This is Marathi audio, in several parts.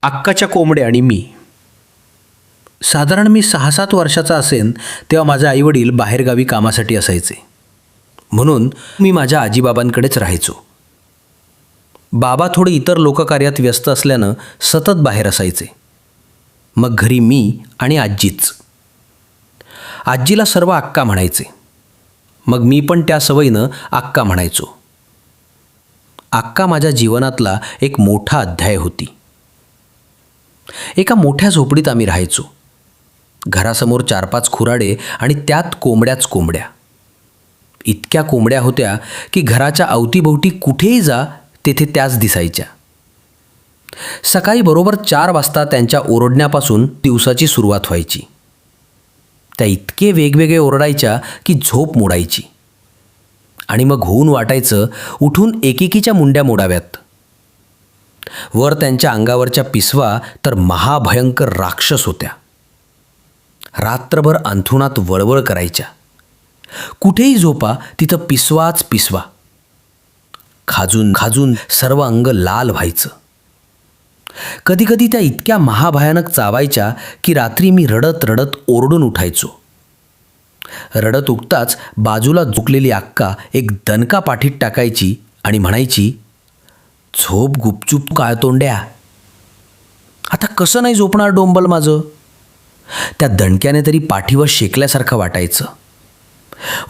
अक्काच्या कोंबड्या आणि मी. साधारण मी 6-7 वर्षाचा असेन तेव्हा माझे आईवडील बाहेरगावी कामासाठी असायचे. म्हणून मी माझ्या आजीबाबांकडेच राहायचो. बाबा थोडे इतर लोककार्यात व्यस्त असल्यानं सतत बाहेर असायचे. मग घरी मी आणि आजीच. आजीला सर्व अक्का म्हणायचे. मग मी पण त्या सवयीनं अक्का म्हणायचो. अक्का माझ्या जीवनातला एक मोठा अध्याय होती. एका मोठ्या झोपडीत आम्ही राहायचो. घरासमोर 4-5 खुराडे आणि त्यात कोंबड्याच कोंबड्या. इतक्या कोंबड्या होत्या की घराच्या अवतीभोवती कुठेही जा तेथे त्याच दिसायच्या. सकाळी बरोबर 4 वाजता त्यांच्या ओरडण्यापासून दिवसाची सुरुवात व्हायची. त्या इतके वेगवेगळे ओरडायच्या की झोप मोडायची. आणि मग होऊन वाटायचं उठून एकेकीच्या मुंड्या मोडाव्यात. वर त्यांच्या अंगावरच्या पिसवा तर महाभयंकर राक्षस होत्या. रात्रभर अंथरुणात वळवळ करायच्या. कुठेही झोपा तिथं पिसवाच पिसवा. खाजून खाजून सर्व अंग लाल व्हायचं. कधीकधी त्या इतक्या महाभयानक चावायच्या की रात्री मी रडत रडत ओरडून उठायचो. रडत उठताच बाजूला झुकलेली अक्का एक दणका पाठीत टाकायची आणि म्हणायची, झोप गुपचूप काळतोंड्या. आता कसं नाही झोपणार डोंबल माझं. त्या दणक्याने तरी पाठीवर शेकल्यासारखं वाटायचं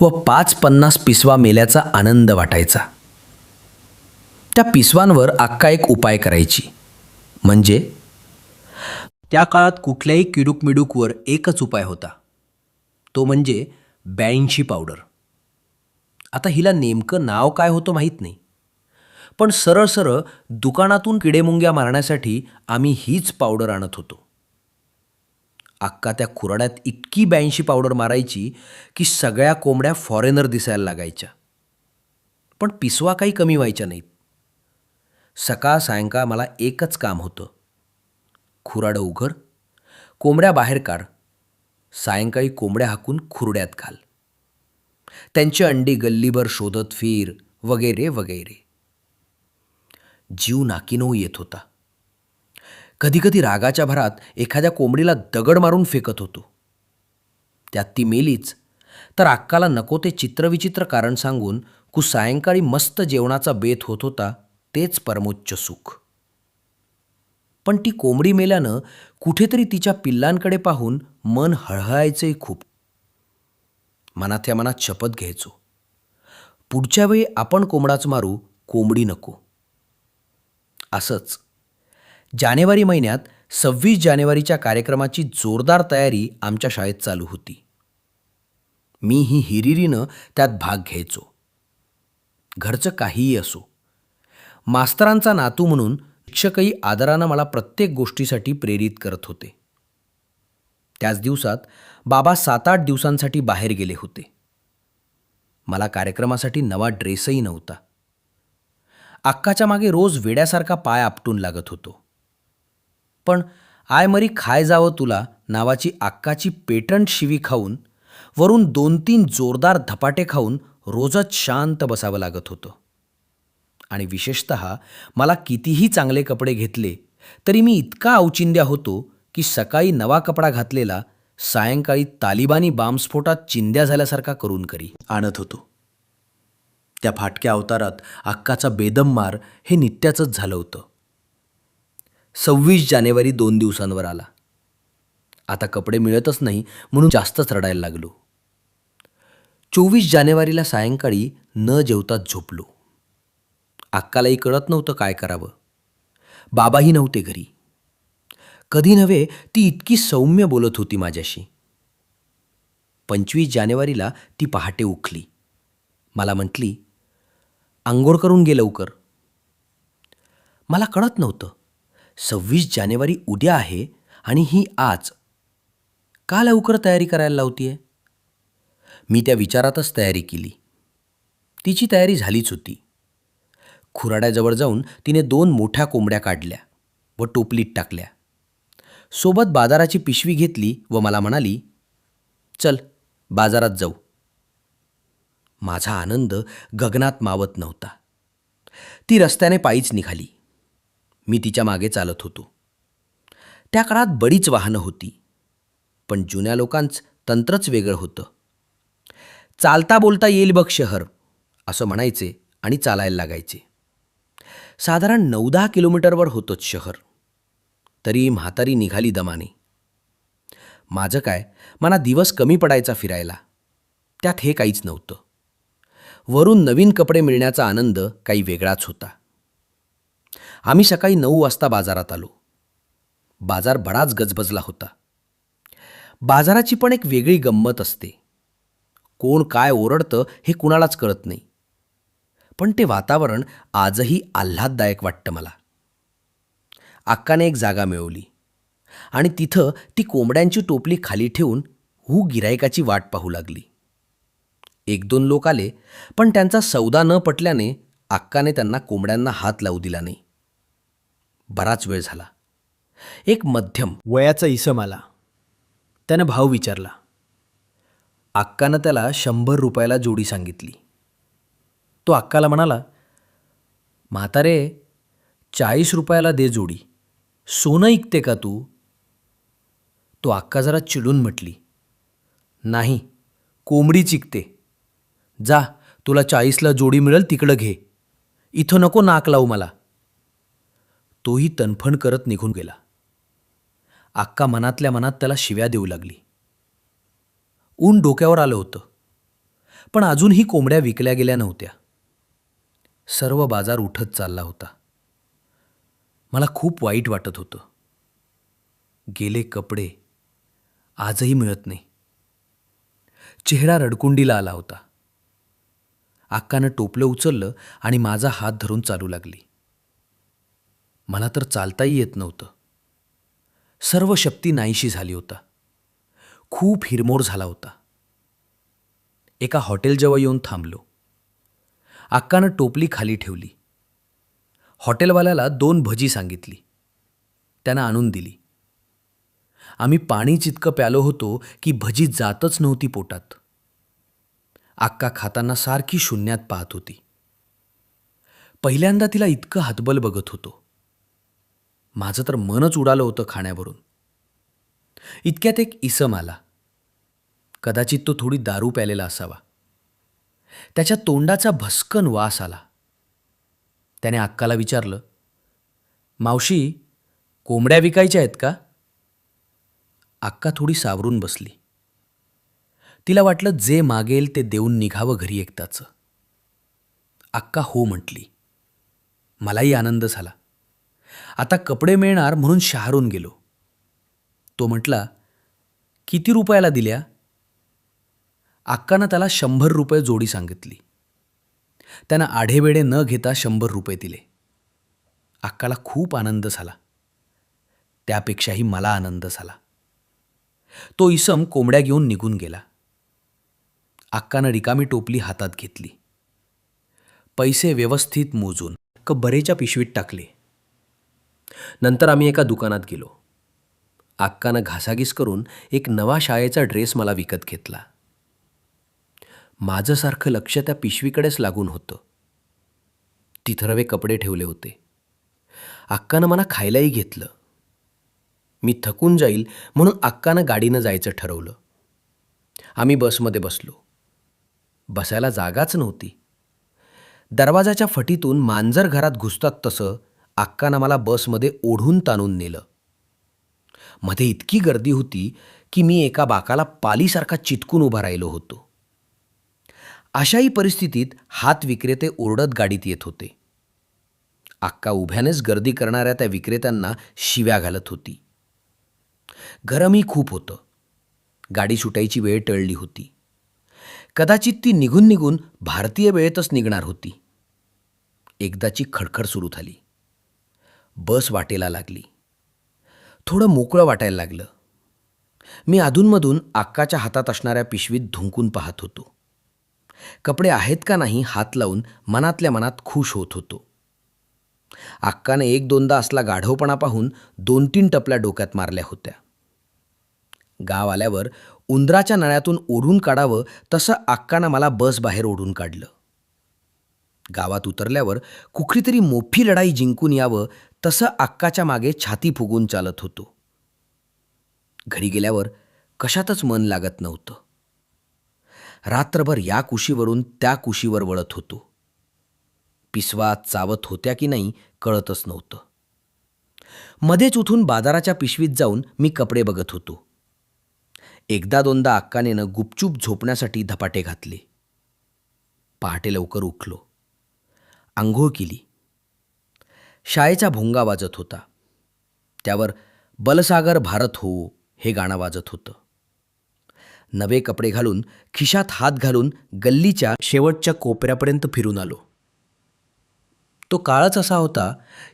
व 5-50 पिसवा मेल्याचा आनंद वाटायचा. त्या पिसवांवर अक्का एक उपाय करायची. म्हणजे त्या काळात कुठल्याही किडूकमिडूकवर एकच उपाय होता, तो म्हणजे 82 पावडर. आता हिला नेमकं नाव काय होतं माहीत नाही, पण सरळ सरळ दुकानातून किडेमुंग्या मारण्यासाठी आम्ही हीच पावडर आणत होतो. अक्का त्या खुराड्यात इतकी 82 पावडर मारायची की सगळ्या कोंबड्या फॉरेनर दिसायला लागायच्या. पण पिसवा काही कमी व्हायच्या नाहीत. सकाळ सायंकाळ मला एकच काम होतं. खुराडं उघड, कोंबड्या बाहेर काढ, सायंकाळी कोंबड्या हाकून खुरड्यात घाल, त्यांची अंडी गल्लीभर शोधत फिर, वगैरे वगैरे. जीव नाकीनऊ येत होता. कधीकधी रागाच्या भरात एखाद्या कोंबडीला दगड मारून फेकत होतो. त्यात ती मेलीच तर अक्काला नको ते चित्रविचित्र कारण सांगून सायंकाळी मस्त जेवणाचा बेत होत होता, तेच परमोच्च सुख. पण ती कोंबडी मेल्यानं कुठेतरी तिच्या पिल्लांकडे पाहून मन हळहळायचंही खूप. मनातल्या मनात शपथ घ्यायचो, पुढच्या वेळी आपण कोंबडाच मारू, कोंबडी नको. असंच जानेवारी महिन्यात 26 जानेवारीच्या कार्यक्रमाची जोरदार तयारी आमच्या शाळेत चालू होती. मी ही हिरिरीनं त्यात भाग घ्यायचो. घरचं काहीही असो, मास्तरांचा नातू म्हणून शिक्षकही आदरानं मला प्रत्येक गोष्टीसाठी प्रेरित करत होते. त्याच दिवसात बाबा 7-8 दिवसांसाठी बाहेर गेले होते. मला कार्यक्रमासाठी नवा ड्रेसही नव्हता. अक्काच्या मागे रोज वेड्यासारखा पाय आपटून लागत होतो. पण आय मरी खाय जावं तुला नावाची अक्काची पेटंट शिवी खाऊन, वरून 2-3 जोरदार धपाटे खाऊन रोजच शांत बसावं लागत होतं. आणि विशेषतः मला कितीही चांगले कपडे घेतले तरी मी इतका औचिंद्या होतो की सकाळी नवा कपडा घातलेला सायंकाळी तालिबानी बॉम्बस्फोटात चिंध्या झाल्यासारखा करून करी आणत होतो. त्या फाटक्या अवतारात अक्काचा बेदम मार हे नित्याचंच झालं होतं. 26 जानेवारी 2 दिवसांवर आला. आता कपडे मिळतच नाही म्हणून जास्तच रडायला लागलो. 24 जानेवारीला सायंकाळी न जेवताच झोपलो. अक्कालाही कळत नव्हतं काय करावं. बाबाही नव्हते घरी. कधी नव्हे ती इतकी सौम्य बोलत होती माझ्याशी. 25 जानेवारीला ती पहाटे उठली. मला म्हटली, अंघोळ करून गे लवकर. मला कळत नव्हतं 26 जानेवारी उद्या आहे आणि ही आज. का लवकर तयारी करायला लावतीये? मी त्या विचारातच तयारी केली. तिची तयारी झालीच होती. खुराड्याजवळ जाऊन तिने 2 मोठ्या कोंबड्या काढल्या व टोपलीत टाकल्या. सोबत बाजाराची पिशवी घेतली व मला म्हणाली, चल बाजारात जाऊ. माझा आनंद गगनात मावत नव्हता. ती रस्त्याने पायीच निघाली. मी तिच्या मागे चालत होतो. त्या काळात बरीच वाहनं होती, पण जुन्या लोकांचं तंत्रच वेगळं होतं. चालता बोलता येईल बघ शहर, असं म्हणायचे आणि चालायला लागायचे. साधारण 9-10 किलोमीटरवर होतंच शहर, तरी म्हातारी निघाली दमाने. माझं काय, मला दिवस कमी पडायचा फिरायला, त्यात हे काहीच नव्हतं. वरून नवीन कपडे मिळण्याचा आनंद काही वेगळाच होता. आम्ही सकाळी 9 वाजता बाजारात आलो. बाजार बराच गजबजला होता. बाजाराची पण एक वेगळी गंमत असते. कोण काय ओरडतं हे कुणालाच कळत नाही, पण ते वातावरण आजही आल्हाददायक वाटतं मला. अक्काने एक जागा मिळवली आणि तिथं ती कोंबड्यांची टोपली खाली ठेवून गिरायकाची वाट पाहू लागली. 1-2 लोक आले, पण त्यांचा सौदा न पटल्याने अक्काने त्यांना कोंबड्यांना हात लावू दिला नाही. बराच वेळ झाला. एक मध्यम वयाचा इसम आला. त्यानं भाव विचारला. अक्कानं त्याला 100 रुपयाला जोडी सांगितली. तो अक्काला म्हणाला, म्हातारे, 40 रुपयाला दे जोडी. सोनं ऐकते का तू? तो अक्का जरा चिडून म्हटली, नाही, कोंबडी चिकते. जा, तुला 40ला जोडी मिळेल तिकडं घे, इथं नको नाक लावू मला. तोही तणफण करत निघून गेला. अक्का मनातल्या मनात त्याला शिव्या देऊ लागली. ऊन डोक्यावर आलं होतं, पण अजूनही कोंबड्या विकल्या गेल्या नव्हत्या. सर्व बाजार उठत चालला होता. मला खूप वाईट वाटत होतं. गेले कपडे आजही मिळत नाही. चेहरा रडकुंडीला आला होता. अक्कानं टोपलं उचललं आणि माझा हात धरून चालू लागली. मला तर चालताही येत नव्हतं. सर्व शक्ती नाहीशी झाली होता. खूप हिरमोड झाला होता. एका हॉटेलजवळ येऊन थांबलो. अक्कानं टोपली खाली ठेवली. हॉटेलवाल्याला 2 भजी सांगितली. त्यानं आणून दिली. आम्ही पाणी जितकं प्यालो होतो की भजी जातच नव्हती पोटात. अक्का खाताना सारखी शून्यात पाहत होती. पहिल्यांदा तिला इतकं हतबल बघत होतो. माझं तर मनच उडालं होतं खाण्यावरून. इतक्यात एक इसम आला. कदाचित तो थोडी दारू प्यालेला असावा. त्याच्या तोंडाचा भस्कन वास आला. त्याने अक्काला विचारलं, मावशी, कोंबड्या विकायच्या आहेत का? अक्का थोडी सावरून बसली. तिला वाटलं जे मागेल ते देऊन निघावं घरी एकदाचं. अक्का हो म्हटली. मलाही आनंद झाला. आता कपडे मिळणार म्हणून शहारून गेलो. तो म्हटला, किती रुपयाला दिल्या? अक्कानं त्याला 100 रुपये जोडी सांगितली. त्यानं आढेवेढे न घेता 100 रुपये दिले. अक्काला खूप आनंद झाला. त्यापेक्षाही मला आनंद झाला. तो इसम कोंबड्या घेऊन निघून गेला. अक्कानं रिकामी टोपली हातात घेतली. पैसे व्यवस्थित मोजून बरेच्या पिशवीत टाकले. नंतर आम्ही एका दुकानात गेलो. अक्कानं घासाघीस करून एक नवा शाळेचा ड्रेस मला विकत घेतला. माझं सारखं लक्ष त्या पिशवीकडेच लागून होतं. तिथं थरवे कपडे ठेवले होते. अक्कानं मला खायलाही घेतलं. मी थकून जाईल म्हणून अक्कानं गाडीनं जायचं ठरवलं. आम्ही बसमध्ये बसलो. बसायला जागाच नव्हती. दरवाजाच्या फटीतून मांजर घरात घुसतात तसं अक्कानं मला बसमध्ये ओढून ताणून नेलं. मध्ये इतकी गर्दी होती की मी एका बाकाला पालीसारखा चिटकून उभा राहिलो होतो. अशाही परिस्थितीत हात विक्रेते ओरडत गाडीत येत होते. अक्का उभ्यानेच गर्दी करणाऱ्या त्या विक्रेत्यांना शिव्या घालत होती. गरमही खूप होतं. गाडी सुटायची वेळ टळली होती. कदाचित ती निघून निघून भारतीय वेळेतच निघणार होती. एकदाची खडखड सुरू झाली. बस वाटेला लागली. थोडं मोकळं वाटायला लागलं. मी अधूनमधून अक्काच्या हातात असणाऱ्या पिशवीत धुंकून पाहत होतो. कपडे आहेत का नाही हात लावून मनातल्या मनात खुश होत होतो. अक्काने 1-2दा असला गाढवपणा पाहून 2-3 टपल्या डोक्यात मारल्या होत्या. गाव आल्यावर उंदराच्या नळ्यातून ओढून काढावं तसं अक्कानं मला बस बाहेर ओढून काढलं. गावात उतरल्यावर कुठली तरी मोठी लढाई जिंकून यावं तसं अक्काच्या मागे छाती फुगून चालत होतो. घरी गेल्यावर कशातच मन लागत नव्हतं. रात्रभर या कुशीवरून त्या कुशीवर वळत होतो. पिसवा चावत होत्या की नाही कळतच नव्हतं. मध्येच उठून बाजाराच्या पिशवीत जाऊन मी कपडे बघत होतो. एकदा दोनदा अक्कानेनं गुपचूप झोपण्यासाठी धपाटे घातले. पहाटे लवकर उठलो. आंघोळ केली. शाळेचा भोंगा वाजत होता. त्यावर बलसागर भारत हो हे गाणं वाजत होतं. नवे कपडे घालून खिशात हात घालून गल्लीच्या शेवटच्या कोपऱ्यापर्यंत फिरून आलो. तो काळच असा होता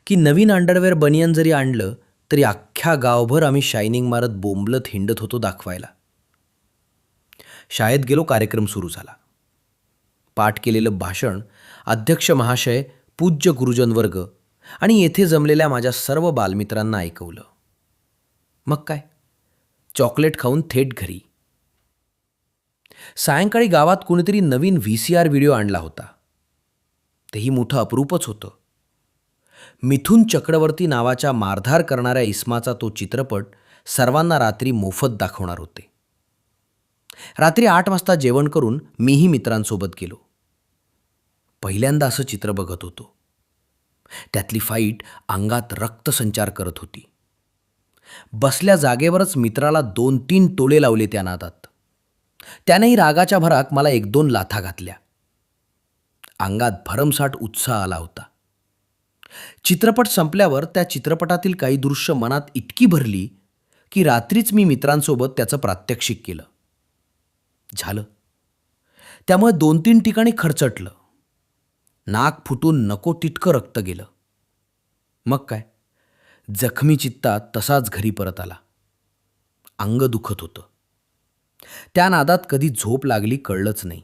की नवीन अंडरवेअर बनियन जरी आणलं तरी अख्ख्या गावभर आम्ही शायनिंग मारत बोंबलत हिंडत होतो दाखवायला. शाळेत गेलो. कार्यक्रम सुरू झाला. पाठ केलेलं भाषण अध्यक्ष महाशय, पूज्य गुरुजन वर्ग आणि येथे जमलेल्या माझ्या सर्व बालमित्रांना ऐकवलं. मग काय, चॉकलेट खाऊन थेट घरी. सायंकाळी गावात कोणीतरी नवीन VCR व्हिडिओ आणला होता. तेही मोठं अपरूपच होतं. मिथुन चक्रवर्ती नावाच्या मारधार करणाऱ्या इस्माचा तो चित्रपट सर्वांना रात्री मोफत दाखवणार होते. रात्री 8 वाजता जेवण करून मीही मित्रांसोबत गेलो. पहिल्यांदा असं चित्र बघत होतो. त्यातली फाईट अंगात रक्तसंचार करत होती. बसल्या जागेवरच मित्राला 2-3 टोळे लावले त्या नादात. त्यानेही रागाच्या भरात मला 1-2 लाथा घातल्या. अंगात भरमसाठ उत्साह आला होता. चित्रपट संपल्यावर त्या चित्रपटातील काही दृश्य मनात इतकी भरली की रात्रीच मी मित्रांसोबत त्याचं प्रात्यक्षिक केलं. झालं. त्यामुळे 2-3 ठिकाणी खरचटलं. नाक फुटून नको तितकं रक्त गेलं. मग काय, जखमी चित्ता तसाच घरी परत आला. अंग दुखत होतं. त्या नादात कधी झोप लागली कळलंच नाही.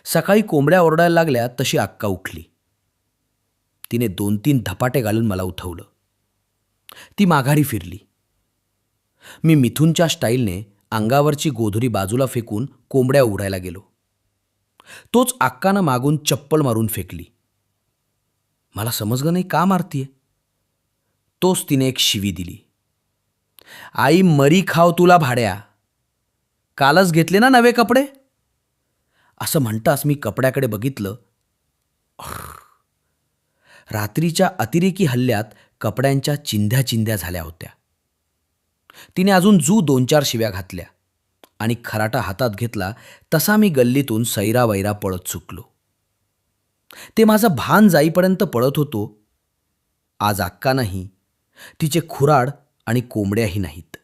सकाळी कोंबड्या ओरडायला लागल्या तशी अक्का उठली. तिने 2-3 धपाटे घालून मला उठवलं. ती माघारी फिरली. मी मिथुनच्या स्टाईलने अंगावरची गोधुरी बाजूला फेकून कोंबड्या उडायला गेलो. तोच अक्कानं मागून चप्पल मारून फेकली. मला समजलं नाही का मारतीये. तोच तिने एक शिवी दिली. आई मरी खाव तुला भाड्या, कालच घेतले ना नवे कपडे. असं म्हणताच मी कपड्याकडे बघितलं. रात्रीच्या अतिरेकी हल्ल्यात कपड्यांच्या चिंध्या चिंध्या झाल्या होत्या. तिने अजून 2-4 शिव्या घातल्या आणि खराटा हातात घेतला तसा मी गल्लीतून सैरावैरा पळत सुटलो. ते माझं भान जाईपर्यंत पळत होतो. आज अक्का नाही, तिचे खुराड आणि कोंबड्याही नाहीत.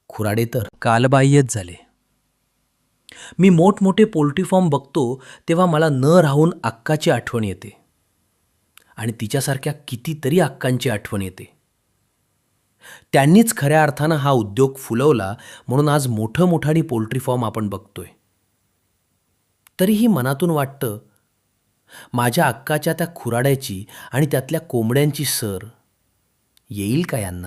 खुराडे तर कालबाह्यच झाले. मी मोठमोठे पोल्ट्री फार्म बघतो तेव्हा मला न राहून अक्काची आठवण येते आणि तिच्यासारख्या कितीतरी अक्कांची आठवण येते. त्यांनीच खऱ्या अर्थानं हा उद्योग फुलवला म्हणून आज मोठं मोठानी पोल्ट्री फार्म आपण बघतोय. तरीही मनातून वाटतं, माझ्या अक्काच्या त्या खुराड्याची आणि त्यातल्या कोंबड्यांची सर येईल का यांना.